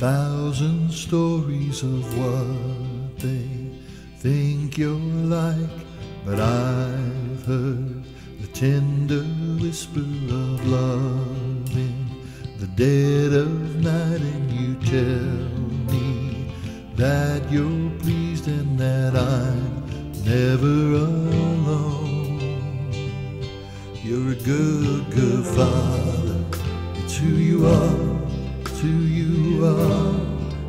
thousand stories of what they think you're like, but I've heard the tender whisper of love in the dead of night, and you tell me that you're pleased and that I'm never alone. You're a good, good father. It's who you are, it's who you are,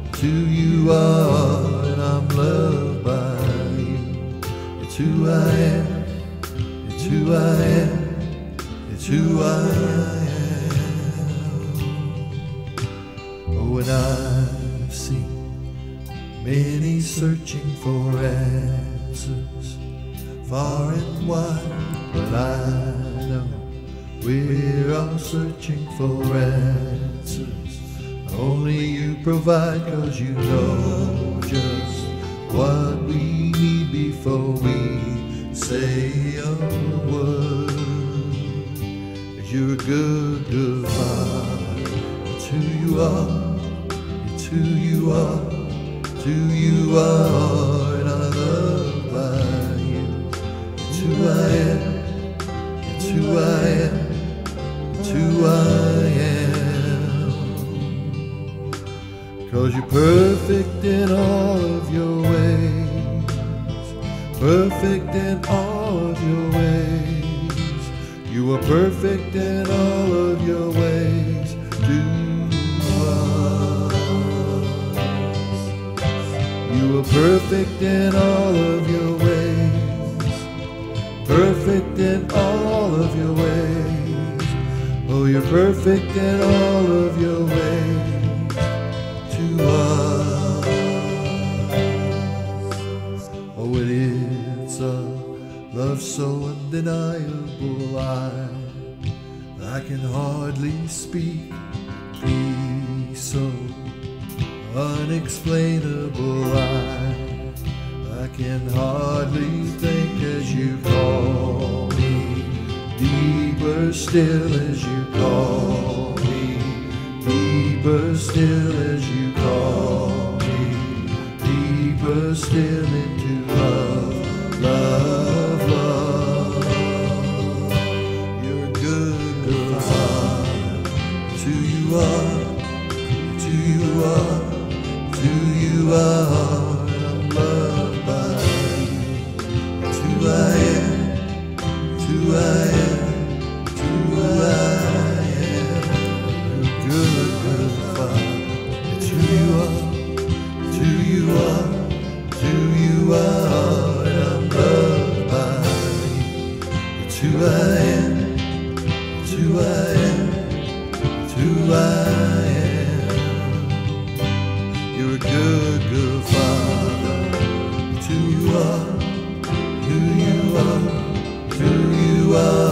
it's who you are, and I'm loved by you. It's who I am, it's who I am, it's who I am. Oh, and I've seen many searching for answers far and wide, but I know we're all searching for answers. Only you provide, 'cause you know just what we need before we say a word. You're a good, good father. It's who you are, it's who you are, it's who you are, and I'm loved by you. It's who I am, it's who I am, it's who I am. 'Cause you're perfect in all of your ways, perfect in all of your ways. You are perfect in all of your ways to us. You are perfect in all of your ways, perfect in all of your ways. Oh, you're perfect in all of your ways to us. Oh, it is a love so undeniable, I can hardly speak. Peace so unexplainable, I can hardly think as you call me. Deeper still as you call me, deeper still as you call me, deeper still into love, love, love. You're a good, good father. It's who you are, it's who you are, it's who you are, and I'm loved by you. It's who I am, it's who I am, it's who I am. You're a good, good father. It's who you are, it's who you are, it's who you are, and I'm loved by you. It's who I am, it's who I am, it's who I am. You're a good, good father. It's who you are, who you are, who you are.